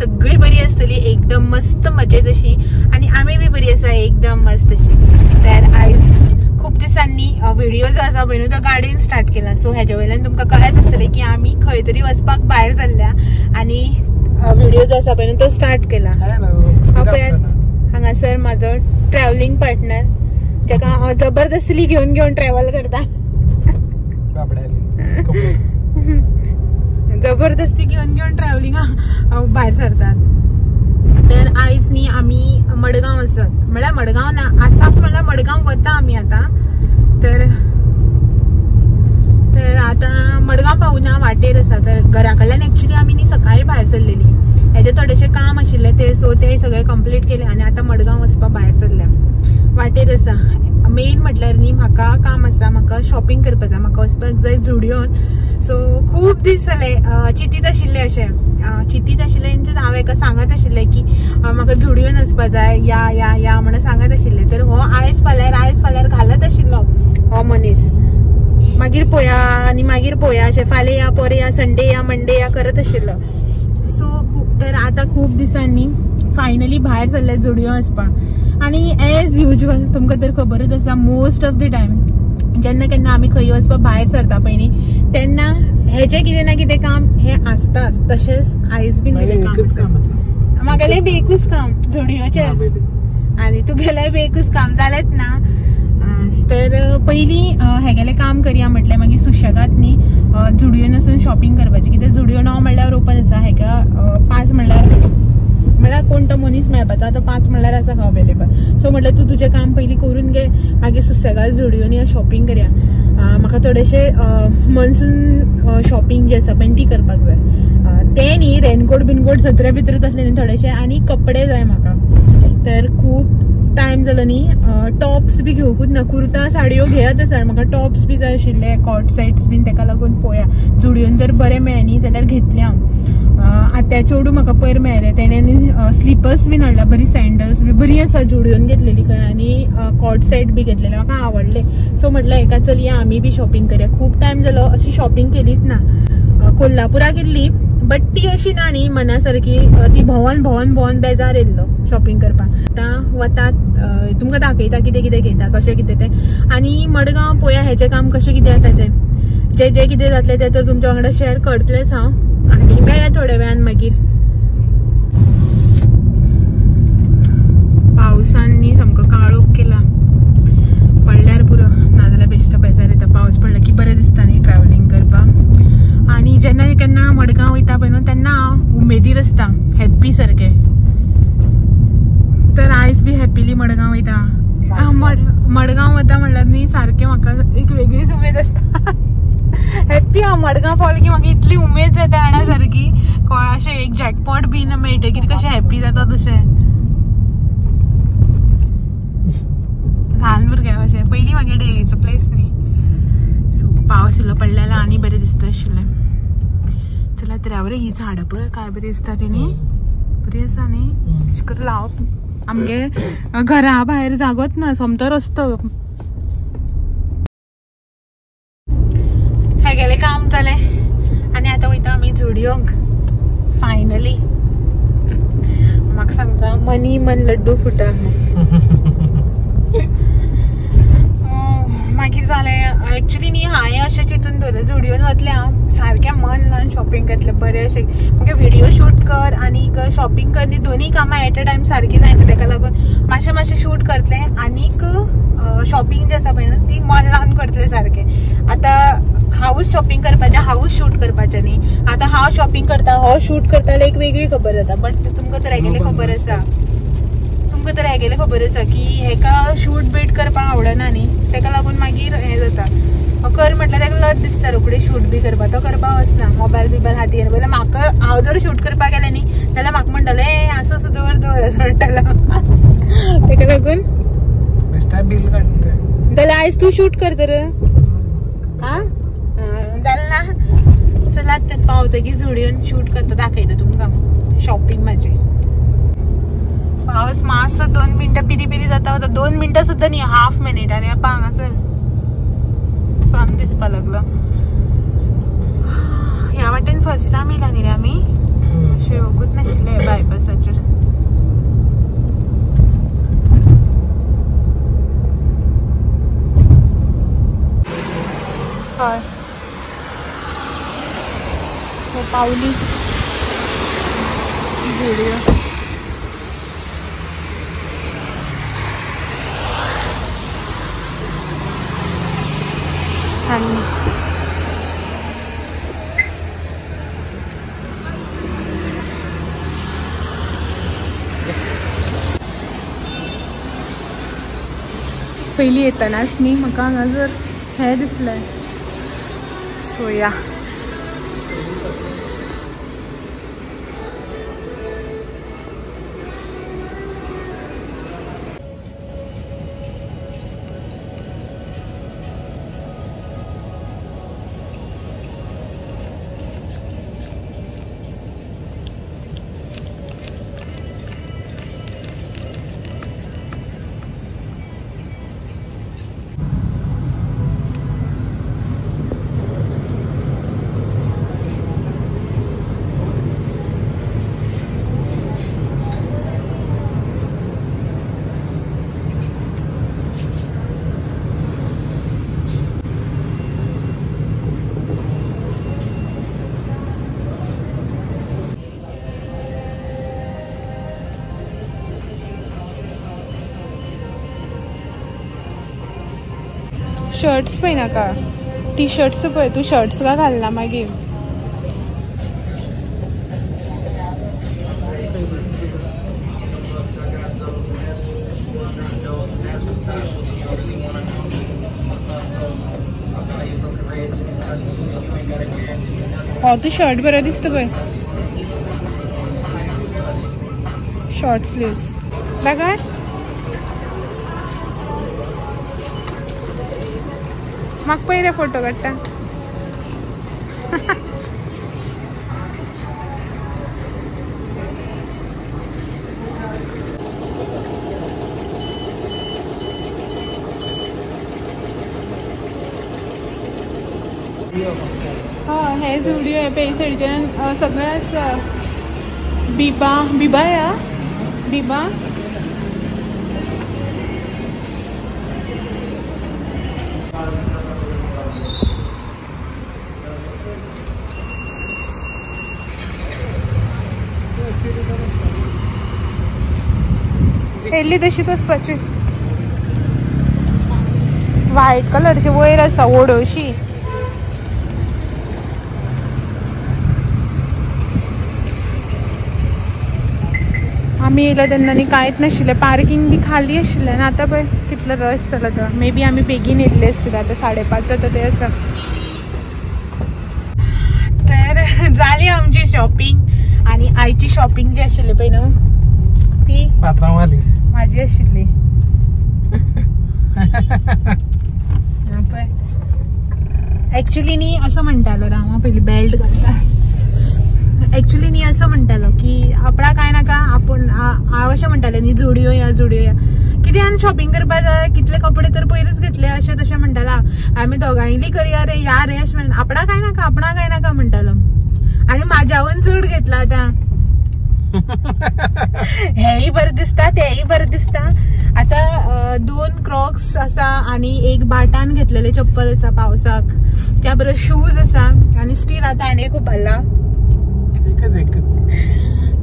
सगळी बरी असतली एकदम मस्त मजेत अशी आणि आम्ही बी बरी आसा एकदम मस्त अशी. तर आयज खूप दिसांनी व्हिडिओ जो आसा पळय तो गाडीन स्टार्ट केला. सो ह्याच्या वयल्यान तुमकां कळत आसतलें की आमी खंय तरी वचपाक भायर सरल्या आणि व्हिडिओ जो आसा पळय तो स्टार्ट केला. हांगासर म्हाजो ट्रॅव्हलिंग पार्टनर जाका हांव जबरदस्ती घेऊन ट्रॅव्हल करता. जबरदस्ती घेऊन ट्रॅव्हलिंग भायर सरतात. तर आयज न्ही आमी मडगांव आसात म्हळ्यार मडगांव ना आसात म्हळ्यार मडगांव वता आमी आता. तर आता मडगांव पावूना वाटेर आसा. तर घरा कडल्यान एक्चुअली आमी न्ही सकाळी भायर सरलेली. हेजे थोडेशे काम आशिल्ले ते सो ते सगळे कंप्लीट केले आणि आता मडगांव वचपाक भायर सरल्या. वाटेर आसा मेन म्हटल्यार न्ही म्हाका काम आसा. म्हाका शॉपिंग करपाक जाय. म्हाका वचपाक जाय जुडियोन. सो खूप दीस जाले चिंतीत आशिल्ले अशें चिंतीत आशिल्ले हांव एका सांगत आशिल्ले की म्हाका जुडियोन वचपाक जाय या या या म्हणून सांगत आशिल्ले. तर हो आयज फाल्यार घालत आशिल्लो हो मनीस. मागीर पळोवया आनी मागीर पळोवया अशें फाल्यां या परां या संडे या मंडे या करत आशिल्लो. सो तर आतां खूब दिसांनी फायनली भायर सरले जुडियो वचपाक. आणि एज युजल तुमकां तर खबरच आसा मोस्ट ऑफ द टायम जेन्ना केन्ना आमी खंय वचपाक भायर सरता पळय न्ही तेन्ना हेजें कितें ना कितें काम हें आसताच. तशेंच आयज बीन कितें काम आसा. म्हागेलें बी एकूच काम जुडियोचेंच आनी तुगेलें बी एकूच काम जालेंच ना. तर पयलीं हेगेलें काम करया म्हटलें मागीर सुशेगाद न्ही जुडियोन वचून शॉपिंग करपाचें. कित्याक जुडियो 9 म्हणल्यार ओपन आसा. हेका 5 म्हणल्यार कोण तो मनीस मेळपाचो आतां 5 म्हणल्यार आसा अवेलेबल. सो म्हटल्यार तूं तुजें काम पयलीं करून घे मागीर सुशेगाद जुडियोन या शॉपिंग करया. म्हाका थोडेशे मनसून शॉपिंग जी आसा पळय ती करपाक जाय. ते न्ही रेनकोट बिनकोट सत्रे भितर तसले न्ही थोडेशे आनी कपडे जाय म्हाका. तर खूब टायम जालो न्ही टॉप्स बी घेवकूच ना. कुर्ता साडयो घेयत आसा म्हाका टॉप्स बी जाय आशिल्ले कॉट सेट्स बीन तेका लागून पळोवया जुडियोन जर बरें मेळ्ळे न्ही जाल्यार घेतले हांव. आत्या चेडू म्हाका पयर मेळ्ळे तेणें स्लिपर्स बीन हाडला बरी सँडल्स बी बरी आसा जुडियोन घेतलेली खंय आनी कॉट सेट बी घेतलेले म्हाका आवडले. सो म्हटलें एका चलया आमी बी शॉपिंग करया. खूब टायम जालो अशी शॉपिंग केलीच ना. कोल्हापुरा गेल्ली बट ती अशी ना न्ही मना सारकी ती भोंवन बेजार येयल्लो शॉपिंग करपाक. आतां वतात तुमकां दाखयता कितें कितें घेता कशें कितें तें. आनी मडगांव पळोवया हेजें काम कशें कितें जाता तें जें कितें जातलें तें तर तुमच्या वांगडा शेअर करतलेंच हांव. आनी मेळ्या थोड्या वेळान मागीर. पावसांनी सामको काळोख केला. पडल्यार पुरो नाजाल्यार बेश्टो बेजार येता. पावस पडला की बरें दिसता न्ही ट्रॅव्हलिंग करपाक. आनी जेन्ना केन्ना मडगांव वयता पळय न्हू तेन्ना हांव उमेदीर आसता हॅप्पी सारकें. तर आयज बी हॅप्पीली मडगांव वयता. मडगांव वता म्हणल्यार न्ही सारकें म्हाका एक वेगळीच उमेद आसता. हॅप्पी हांव मडगांव पावलें की म्हाका इतली उमेद जाता आणा सारकी अशें एक जॅकपॉट बीन मेळटकीर कशें हॅप्पी जाता तशें. ल्हान भुरग्यां अशें पयलीं म्हागे डेलीचो प्लेस न्ही. सो पावस इल्लो पडलेलो आनी बरें दिसता आशिल्लें. चला तर आवरे ही झाडां पळय काय बरी दिसता ती न्ही बरी आसा न्ही. अशें करून लावप आमगे घरा भायर जागोच ना सोमतो रस्तो. हेगेलें काम जालें आनी आतां वयता आमी जुडियोंक फायनली. म्हाका सांगता मनी मन लड्डू फुटा. मागीर जालें एक्चुअली न्ही हांवें अशें चिंतून दवरलें जुडियोन वतलें हांव सारकें मन लावन शॉपिंग करतलें बरें अशें. म्हाका व्हिडियो शूट कर आनीक शॉपिंग कर न्ही दोनूय कामां एट अ टायम सारकी जायना. तेका लागून मातशें शूट करतलें आनीक शॉपिंग जी आसा पळय न्हू ती मन लावन करतलें सारकें. आतां हांवूच शॉपिंग करपाचें हांवूच शूट करपाचें न्ही. आतां हांव शॉपिंग करता हो शूट करता जाल्यार एक वेगळी खबर जाता. बट तुमकां तर हेगेलें खबर आसा की हेका शूट बीट करपाक आवडना न्ही तेका लागून मागीर हें जाता कर म्हटल्यार तेका लज दिसता रोखडी शूट बी करपाक. तो करपाक वचना मोबायल बिबायल हातीर. बरें म्हाका हांव जर शूट करपाक गेलें न्ही जाल्यार म्हाका म्हणटलें आसूं दवर असो म्हणटलो. तेका लागून बील काडटा जाल्यार आयज तूं शूट कर तर हा जालें ना. चलात तर पावतकीर जुडियोन शूट करता दाखयता तुमकां शॉपिंग म्हाजें. पावस मातसो 2 मिनटां पिरी पिरी जाता होता. 2 मिनटां सुद्दां न्ही हाफ मिनिट आनी हांगासर सन दिसपाक लागलो. ह्या वाटेन फर्स्ट टायम येयला न्ही रे आमी. अशें वगूच नाशिल्लें बायपासाचेर. हय पावली झुडियो. आणि पयलीं येतनाच न्ही म्हाका हांगासर हें दिसलें सोया. शर्ट्स पळय नाका टी शर्ट्स पळय तूं शर्ट्स का घालना मागीर. हो तू शर्ट बरो दिसता पळय शॉर्ट स्लीव्स बघा. म्हाका पयले फोटो काडटा. हय हे झुडियो हे पे सायडीच्यान सगळें आसा. बिबा या बिबा येल्ली तशीच आसपाची. व्हायट कलरची वयर आसा वडोशी. आमी येयला तेन्ना न्ही कांयच नाशिल्लें. पार्किंग बी खाली आशिल्लें आनी आतां पळय कितलो रश जाला तो. मे बी आमी बेगीन येयल्ले आसतले. आतां 5:30 जाता ते आसा. तर जाली आमची शॉपिंग. आनी आयची शॉपिंग जी आशिल्ली पळय न्हू ती पात्रांवाली माझी आशिल्ली. एक्चुअली न्ही असं म्हणटालो राव पयली बेल्ट घालता. एक्चुअली न्ही असं म्हणटालो की आपणा काय नाका आपूण हांव अशें म्हणटालें न्ही झुडियो या कित्यान शॉपिंग करपा जाय कितले कपडे तर पयलींच घेतले अशें तशें म्हणटाला. आमी दोगांयली करया रे या रे अशें म्हणून आपणा काय नाका म्हणटालो. आनी म्हाज्यावन चड घेतला आतां. हेय बरें दिसता तेय बरें दिसता. आता 2 क्रॉक्स आसा आनी एक बाटान घेतलेले चप्पल आसा पावसाक. त्या बरोबर शूज आसा आनी स्टील आता आनी एक उबारला.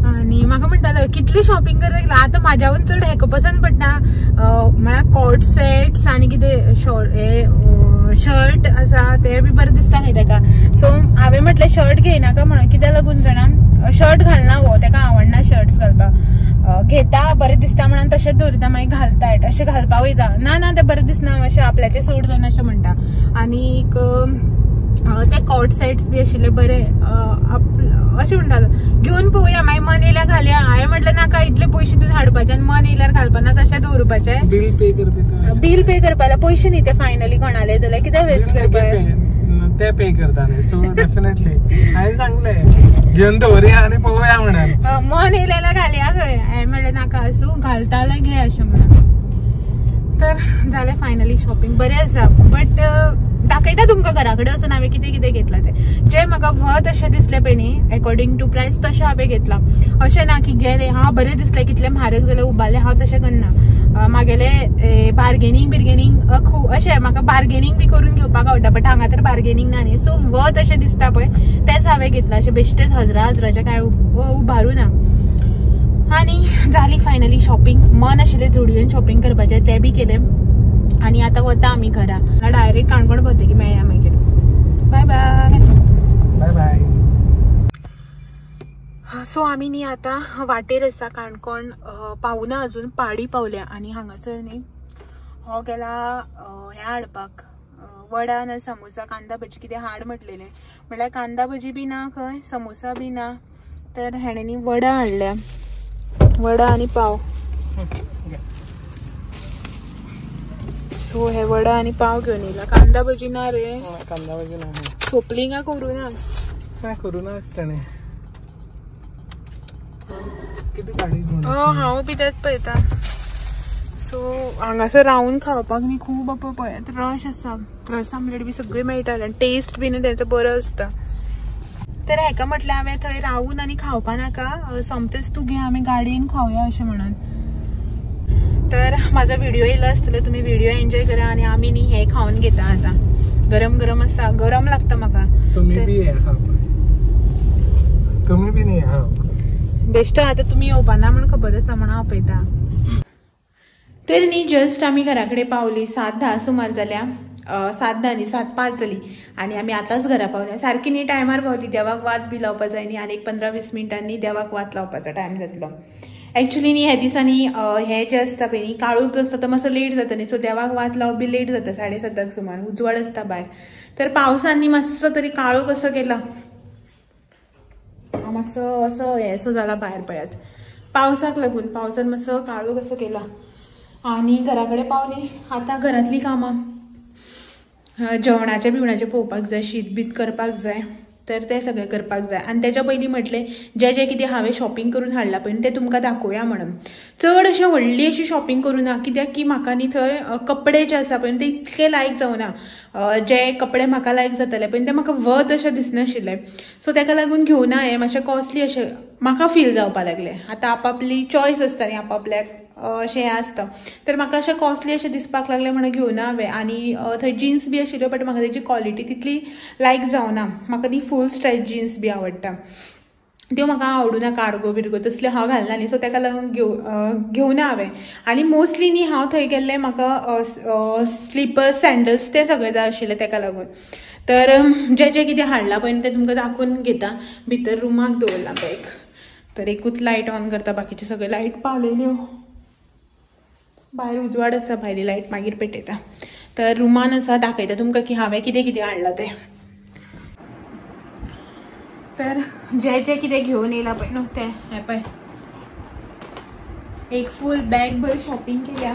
आनी म्हाका म्हणटालो कितली शॉपिंग करता. आतां म्हाज्यावन चड हेका पसंद पडटा म्हळ्यार कॉर्ड सेट्स आनी कितें शर्ट आसा ते बी बरें दिसता खंय तेका. सो हांवें म्हटलें शर्ट घेयनाका म्हणून. कित्याक लागून जाणा शर्ट घालना गो तेका आवडना शर्ट्स घालपाक. घेता बरें दिसता म्हणून तशेंच दवरता मागीर घालता अशें घालपा वयता. ना तें बरें दिसना अशें आपल्याचें सूट जावन अशें म्हणटा. आनीक ते कॉर्ड सेट्स बी आशिल्ले बरे अशें म्हणटालो घेवन पळोवया मागीर मन येयल्यार घालया. हांवें म्हटलें नाका इतले पयशे दिवन हाडपाचे आनी मन येयल्यार घालपाना तशें दवरपाचे. बिल पे करपाक पयशे न्ही ते फायनली कोणाले जाल्यार कित्याक वेस्ट करपाक ते पे करताले. सो डेफिनेटली हांवें सांगलें घेवन दवरया आनी पळोवया म्हणून. मन येयल्यार घालया खंय. हांवें म्हटलें नाका आसूं घालता जाल्यार घे अशें म्हणून. तर जालें फायनली शॉपिंग बरें आसा बट दाखयता तुमकां घरा कडेन वचून हांवें कितें कितें घेतलां तें जें म्हाका वत अशें दिसलें पळय न्ही अकॉर्डिंग टू प्रायस तशें हांवें घेतलां अशें ना की गेलें हांव बरें दिसलें कितलें म्हारग जालें उबारलें हांव तशें करना म्हागेलें बार्गेनींग खूब अशें म्हाका बार्गेनींग बी करून घेवपाक आवडटा बट हांगा तर बार्गेनींग ना न्ही सो वत अशें दिसता पळय तेंच हांवें घेतलां अशें बेश्टेच हजाराचे कांय उबारूं ना आनी जाली फायनली शॉपिंग मन आशिल्लें जुडियोन शॉपिंग करपाचें तें बी केलें आनी आतां वता आमी घरा डायरेक्ट काणकोण पावतकीर मेळया मागीर बाय बाय बाय बाय. सो आमी न्ही आतां वाटेर आसा काणकोण पावुना अजून पाडी पावल्या आनी हांगासर न्ही हो गेला हें हाडपाक वडा ना समोसा कांदा भजी कितें हाड म्हटलेलें म्हळ्यार कांदा भजी बी ना खंय समोसा बी ना तर हेणे न्ही वडा हाडल्या वडा आनी पाव सो हे वडा आनी पाव घेवन येयला कांदा भजी ना रे कांदा भजी ना सोपली का करू ना काय करू ना दिसताने किती गाडी हांव बी तेच पळयता सो हांगासर रावन खावपाक न्ही खूब पळयात रश आसा रस आमलेट बी सगळें मेळटा आनी टेस्ट बी न्ही तेंचो बरो आसता तर हेका म्हटल्यार हांवें थंय रावून आनी खावपा नाका सोमतेच तूं घे आमी गाडयेन खावया अशें म्हणून तर म्हाजो व्हिडिओ येयलो आसतलो तुमी व्हिडिओ एन्जॉय करा आनी आमी न्ही हे खावन घेता आतां गरम गरम आसा गरम लागता म्हाका तुम्ही बी न्ही बेश्ट आतां तुमी येवपाना म्हण खबर आसा म्हणून हांव पळयता तर न्ही जस्ट आमी घरा कडेन पावली 7:10 सुमार जाल्या 7:10 न्ही 7:05 जाली आनी आमी आतांच घरा पावल्या सारकी न्ही टायमार पावली देवाक वात बी लावपा जाय न्ही आनी 15-20 मिनटांनी देवाक वात लावपाचो टायम जातलो एक्चुअली न्ही ह्या दिसांनी हे जे आसता पळय न्ही काळोख जो आसता तो मातसो लेट जाता न्ही सो देवाक वात लावप बी लेट जाता 7:30 सुमार उजवाड आसता भायर तर पावसान न्ही मातसो तरी काळोख असो केला मातसो असो हेसो जाला भायर पळयात पावसाक लागून पावसान मातसो काळोख असो केला आनी घरा कडेन पावली आतां घरांतली कामां जेवणाचे बिवणाचे पळोवपाक जाय शीत बीत करपाक जाय तर ते सगळें करपाक जाय आनी तेच्या पयलीं म्हटलें जें कितें हांवें शॉपिंग करून हाडलां पळय तें तुमकां दाखोवया म्हणून चड अशें व्हडली अशी शॉपिंग करूं ना कित्याक की म्हाका न्ही थंय कपडे जे आसा पळय ते इतके लायक जावना जे कपडे म्हाका लायक जाताले पळय ते म्हाका वत अशें दिसनाशिल्ले सो तेका लागून घेवना हें मातशें कॉस्टली अशें म्हाका फील जावपाक लागलें आतां आपआपली चॉयस आसता न्ही आपआपल्याक अशें हें आसता तर म्हाका अशें कॉस्टली अशें दिसपाक लागलें म्हणून घेवना हांवें आनी थंय जिन्स बी आशिल्ल्यो बट म्हाका तेजी क्वॉलिटी तितली लायक जावना म्हाका ती फूल स्ट्रेच जिन्स बी आवडटा त्यो म्हाका आवडूना कार्गो बिर्गो तसल्यो हांव घालना न्ही सो तेका लागून घेवना हांवें आनी मोस्टली न्ही हांव थंय गेल्लें म्हाका स्लिपर्स सँडल्स ते सगळे जाय आशिल्ले तेका लागून तर जें कितें हाडलां पळय तें तुमकां दाखोवन घेता भितर रुमाक दवरला बॅग तर एकूच लायट ऑन करता बाकीचे सगळे लायट पावलेल्यो भायर उजवाड आसा भायली लायट मागीर पेटयता तर रुमान आसा दाखयता तुमकां की हांवें कितें कितें हाडलां तें तर जें कितें घेवन येयलां पळय न्हू तें हें पळय एक फूल बॅग भर शॉपिंग केल्या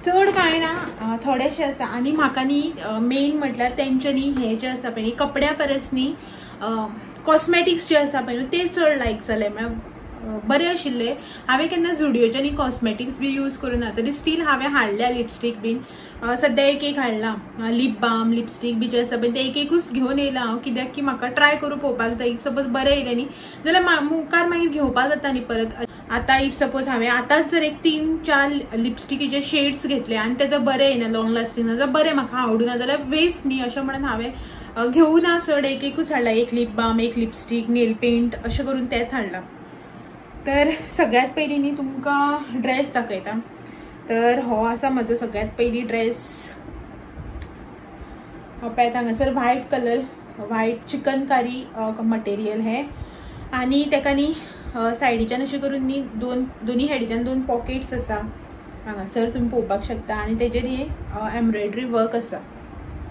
चड कांय ना थोडेशें आसा आनी म्हाका न्ही मेन म्हटल्यार तेंच्यांनी हें जें आसा पळय न्ही कपड्या परस न्ही कॉस्मॅटिक्स जे आसा पळय न्हू ते चड लायक जाले म्हळ्यार बरें आशिल्ले हांवें केन्ना झुडियोचे न्ही कॉस्मॅटिक्स बी यूज करूना तरी स्टील हांवें हाडल्या लिपस्टीक बीन सद्या एक हाडलां लिप बाम लिपस्टीक बी जे आसा पळय ते एकूच घेवन येयलां हांव कित्याक की म्हाका ट्राय करून पळोवपाक जाय इफ सपोज बरें येयलें न्ही जाल्यार मुखार मागीर घेवपा जाता न्ही परत आतां इफ सपोज हांवें आतांच जर एक 3-4 लिपस्टिकीचे शेड्स घेतले आनी तेजो बरें येना लॉंग लास्टींग जाल्यार बरें म्हाका आवडूना जाल्यार वेस्ट न्ही अशें म्हणून हांवें घेवना चड एकूच हाडला एक लिप बाम एक लिपस्टीक नेल पेंट अशें करून तेंच हाडलां तर सगळ्यात पयलीं न्ही तुमकां ड्रेस दाखयता तर हो आसा म्हजो सगळ्यात पयलीं ड्रेस पळयात हांगासर white colour white chikankari material हें आनी तेका न्ही सायडीच्यान अशें करून न्ही दोनी सायडीच्यान 2 पॉकेट्स आसा हांगासर तुमी पळोवपाक शकता आनी तेजेर ही एम्ब्रॉयडरी वर्क आसा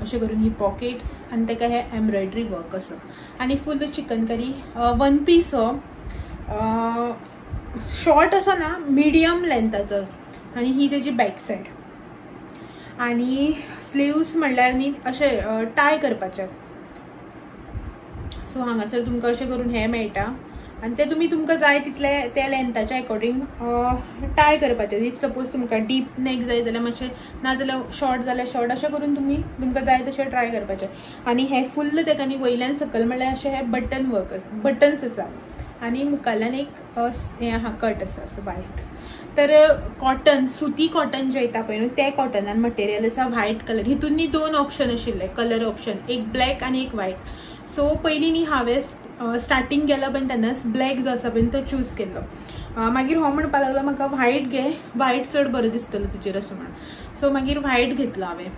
अशें करून ही पॉकेट्स आनी तेका हे एम्ब्रॉयडरी वर्क आसा आनी फूल चिकनकारी 1 पीस हो शॉर्ट असो ना मिडियम लेंथाचो आनी ही तेजी बॅक सायड आनी स्लीव्स म्हणल्यार न्ही अशें टाय करपाचें सो हांगासर तुमकां अशें करून हें मेळटा आणि ते तुम्ही तुमकां जाय तितले त्या लेंथाच्या अकॉर्डिंग टाय करपाचें. इफ सपोज तुमकां डीप नेक जाय जाल्यार मातशें, नाजाल्यार शॉर्ट जाल्यार शॉर्ट, अशें करून तुम्ही तुमकां जाय तशें ट्राय करपाचें. आणि हे फुल्ल तेका न्ही वयल्यान सकयल म्हणल्यार अशें हे बटन वर्क, बटन्स आसा आणि मुखाल्यान एक हें आहा कट आसा असो बारीक. तर कॉटन, सुती कॉटन जे येता पळय न्हू, ते कॉटनान मटेरियल आसा व्हायट कलर. हितून न्ही 2 ऑप्शन आशिल्ले कलर ऑप्शन, एक ब्लॅक आणि एक व्हायट. सो पयलीं न्ही हांवें स्टार्टींग केला पण तेन्नाच ब्लॅक जो आसा पळय तो चूज केल्लो. मागीर हो म्हणपाक लागलो म्हाका व्हायट घे, व्हायट चड बरो दिसतलो तुजेर असो म्हणून. सो मागीर व्हायट घेतलो हांवें.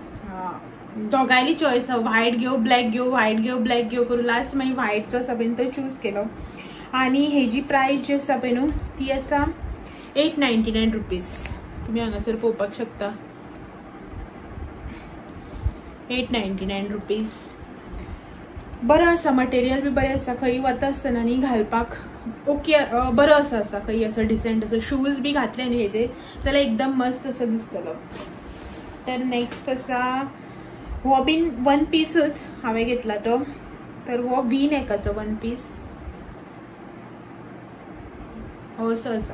दोगांयली चॉयस आहा, व्हायट घेव ब्लॅक घेव, व्हायट घेव ब्लॅक घेव करून लास्ट मागीर व्हायट जो आसा पळय तो चूज केलो. आणि हेजी प्रायस जी आसा पळय न्हू ती आसा 899 रुपीज. तुम्ही हांगासर पळोवपाक शकता 899 रुपीज. बरो आसा, मटेरियल बी बरें आसा. खंय वता आसतना न्ही घालपाक ओके बरो आसा. खंय असो डिसेंट असो शूज बी घातले न्ही हेजे जाल्यार एकदम मस्त असो दिसतलो. तर नेक्स्ट आसा हो बीन वन पीसच हांवें घेतला तो. तर हो व्ही नेकाचो वन पीस असो आसा.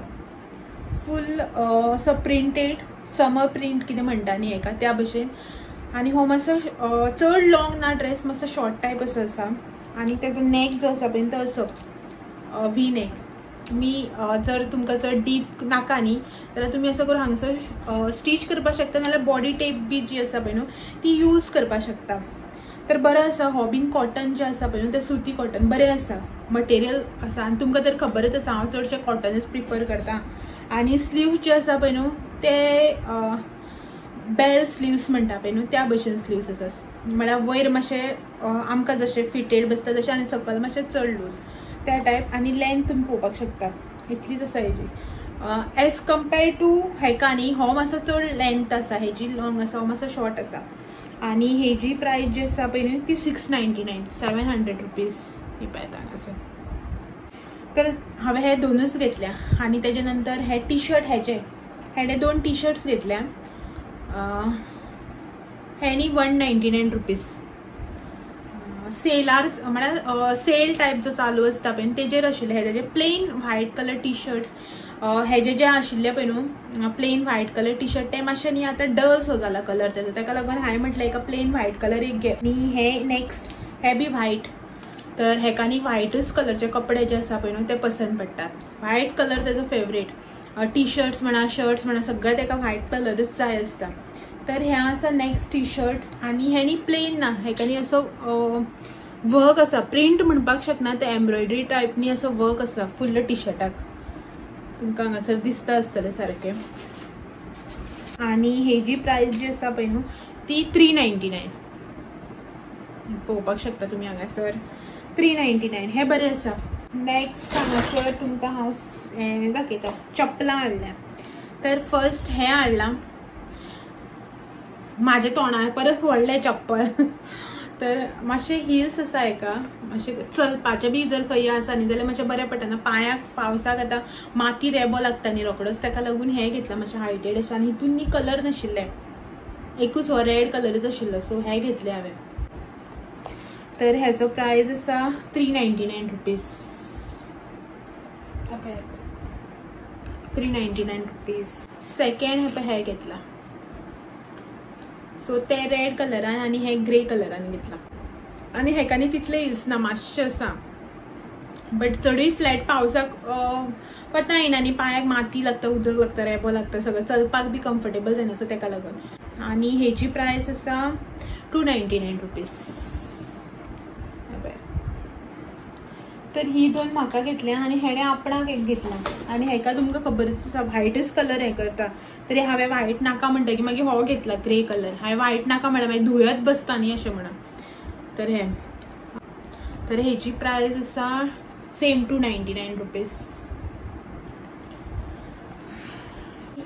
फुल असो प्रिंटेड, समर प्रिंट कितें म्हणटा न्ही हेका त्या भशेन. आणि हो मातसो चड लॉंग ना ड्रेस, मातसो शॉर्ट टायप असो आसा. आणि तेजो नेक जो आसा पळय तो असो व्ही नेक. तुम्ही जर तुमकां चड डीप नाका न्ही जाल्यार तुमी असो करून हांगसर स्टीच करपाक शकता, नाल्यार बॉडी टेप बी जी आसा पळय न्हू ती यूज करपाक शकता. तर बरो आसा. हो बीन कॉटन जे आसा पळय न्हू ते सुती कॉटन बरें आसा, मटेरियल आसा. आनी तुमकां तर खबरच आसा हांव चडशें कॉटनच प्रिफर करता. आणि स्लीव्स जे आसा पळय न्हू ते बेल स्लीव्स म्हणटा पळय न्हू त्या भशेन स्लीव्स आसा. म्हळ्यार वयर मातशें आमकां जशें फिटेड बसता तशें आनी सकयल मातशें चड लूज त्या टायप. आणि लेंथ तुमी पळोवपाक शकता इतलीच आसा हेजी. एज कम्पेर्ड टू हेका न्ही हो मातसो चड लेंथ आसा, हेजी लॉंग आसा, हो मातसो शॉर्ट आसा. आणि हेजी प्रायस जी आसा पळय न्ही ती 699, 700 रुपीज ही पळयता हांगासर. तर हांवें हे दोनूच घेतल्या. आणि तेजे नंतर हे टी शर्ट हेडे 2 टी शर्ट्स घेतल्या. हे न्ही 199 रुपीज. सेलार म्हळ्यार सेल टायप जो चालू आसता पळय तेजेर आशिल्ले हे तेजे plain white colour T shirts. हेजे जे आशिल्ले पळय न्हू plain white colour T shirt ते मातशे न्ही आतां डल सो जाला कलर तेजो, ताका लागून हांवें म्हटलें एका प्लेन व्हायट कलर एक घे. आनी हे नेक्स्ट हे बी व्हायट. तर हेका न्ही व्हायटच कलरचे कपडे जे आसा पळय न्हू ते पसंद पडटात. व्हायट कलर तेजो फेवरेट. टी शर्ट्स म्हणा, शर्ट्स म्हणा, सगळ्या ताका व्हायट कलरच जाय आसता. तर हे आसा नेक्स्ट टी शर्ट्स. आणि हे न्ही प्लेन ना, हेका न्ही असो वर्क आसा, प्रिंट म्हणपाक शकना, ते एम्ब्रॉयडरी टायप न्ही असो वर्क आसा फुल्ल टी शर्टाक. तुमकां हांगासर दिसता आसतलें सारकें. आणि हेजी प्रायस जी आसा पळय न्हू ती 399 पळोवपाक शकता तुमी हांगासर 399. हे बरें आसा. नेक्स्ट हांगासर तुमकां हांव हें दाखयता, चपलां हाडल्या. तर फर्स्ट हें हाडलां म्हाज्या तोंडा परस व्हडलें चप्पल. तर मातशें हिल्स आसा हेका, मातशें चलपाचें बी जर खंय आसा न्ही जाल्यार मातशें बरें पडटना. पांयाक पावसाक आतां माती रेबो लागता न्ही रोखडोच, ताका लागून हें घेतलां मातशें हायटेड अशें. आनी हितून न्ही कलर नाशिल्ले, एकूच हो रेड कलरच आशिल्लो, सो हें घेतलें हांवें. तर हेजो प्रायस आसा 399 रुपीज. 399 रुपीज. सेकेंड हें घेतला. सो ते रेड कलरान आणि हे ग्रे कलरान घेतला. आणि हेका न्ही तितले हिल्स ना, मातशें आसा, बट चडूय फ्लॅट पावसाक कोता येना न्ही, पांयाक माती लागता, उदक लागता, रेबो लागता, सगळं चलपाक बी कम्फर्टेबल जायना, सो ताका लागून. आणि हेची प्रायस आसा 299 रुपीज. तर ही 2 म्हाका घेतल्या आणि हेणे आपणाक एक घेतला. आणि हेका तुमकां खबरच आसा व्हायटच कलर हें करता, तरी हांवें व्हायट नाका म्हणटा की मागीर हो घेतला ग्रे कलर. हांवें व्हायट नाका म्हणल्यार मागीर धुयत बसता न्ही अशें म्हणून. तर हें, तर हेची प्रायस आसा सेम 299 रुपीज.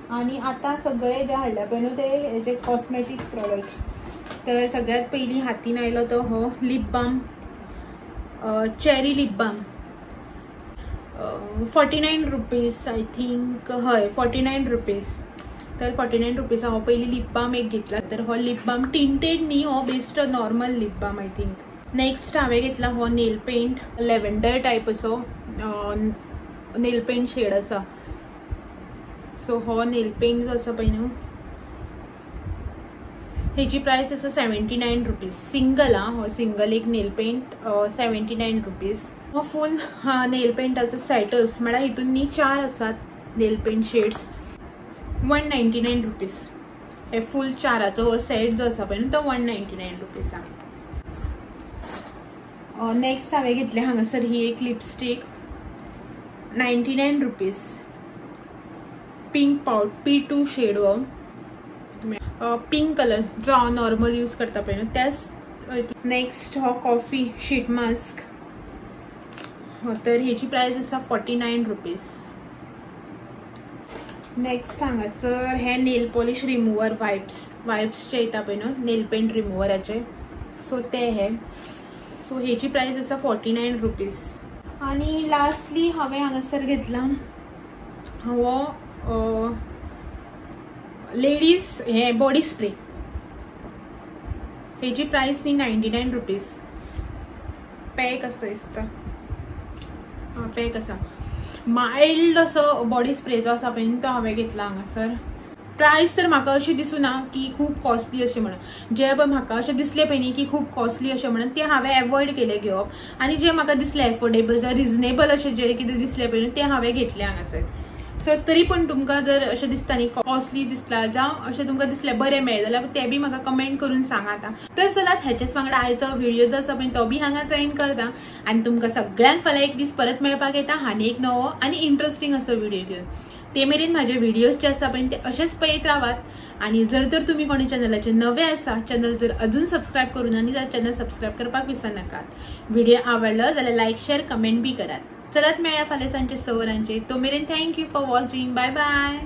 आणि आता सगळे जे हाडल्या पळय न्हू ते हेजे कॉस्मेटिक्स प्रोडक्ट्स. तर सगळ्यात पयलीं हातीन आयलो तो हो lip balm, cherry lip balm. 49 rupees I think. हय 49 रुपीज. तर 49 रुपीज हांव पयलीं लिप बाम एक घेतला. तर हो लिप बाम टिंटेड न्ही, हो best normal lip balm I think. Next हांवें घेतला हो नेल पेंट, लॅव्हेंडर टायप असो. नेल पेंट शेड आसा. सो हो नेल पेंट जो आसा पळय न्हू हेची प्राइस आसा 79 रुपीज. सिंगल हो सिंगल एक नेल पेंट 79 रुपीज. हो फुल नेल पेंटाचो सेटच म्हळ्यार हितून न्ही 4 आसात नेल पेंट शेड्स. 199 रुपीज. हे फुल 4 हो सेट जो आसा पळय तो 199 रुपीज. नेक्स्ट हांवें घेतले हांगासर ही एक लिपस्टिक 99 रुपीज. पिंक पाउड P2 शेड हो पिंक कलर जो हांव नॉर्मल यूज करता पळय त्याच. नेक्स्ट हो कॉफी शीट मास्क तर हेची प्राइस आसा 49 रुपीज. नेक्स्ट हांगासर हे नेल पॉलिश रिमुवर वाइप्सचे येता पळय न्हू नेल पेंट रिमुवराचे. सो ते हे सो हेची प्राइस आसा 49 रुपीज. आणि लास्टली हांवें हांगासर घेतला हो लेडीज हे बॉडी स्प्रे. हेची प्राइस न्ही 99 रुपीज. पॅक असो दिसता. पॅक आसा माइल्ड असो बॉडी स्प्रे जो आसा पळय तो हांवें घेतला हांगासर. प्राइस तर म्हाका अशी दिसूना की खूब कॉस्टली अशें म्हणून. जे म्हाका अशें दिसले पळय न्ही की खूब कॉस्टली अशें म्हणून ते हांवें एवॉयड केले घेवप. आनी जे म्हाका दिसले एफोर्डेबल जावं रिजनेबल अशें जे कितें दिसले पळय ते हांवें घेतले हांगासर. सो तरी पण तुमकां जर अशें दिसता न्ही कॉस्टली दिसला जावं अशें तुमकां दिसलें बरें मेळ जाल्यार ते बी म्हाका कमेंट करून सांगाता. तर चलात हेच्याच वांगडा आयचो व्हिडिओ जो आसा पळय तो बी हांगाच एंड करता. आनी तुमकां सगळ्यांक फाल्यां एक दीस परत मेळपाक येता आनी एक नवो आनी इंटरेस्टिंग असो व्हिडिओ घेवन. ते मेरेन म्हाजे व्हिडिओज जे आसा पळय ते अशेंच पळयत रावात. आणि जर तर तुम्ही कोणी चॅनलाचे नवे आसा चॅनल जर अजून सबस्क्राईब करून आनी जर चॅनल सबस्क्राईब करपाक विसरनाकात. व्हिडिओ आवडलो जाल्यार लाईक शेअर कमेंट बी करात. चलत मेळ्या फाल्यां सांजचे 6 वरांचेर. तो मेरेन thank you for watching. Bye bye.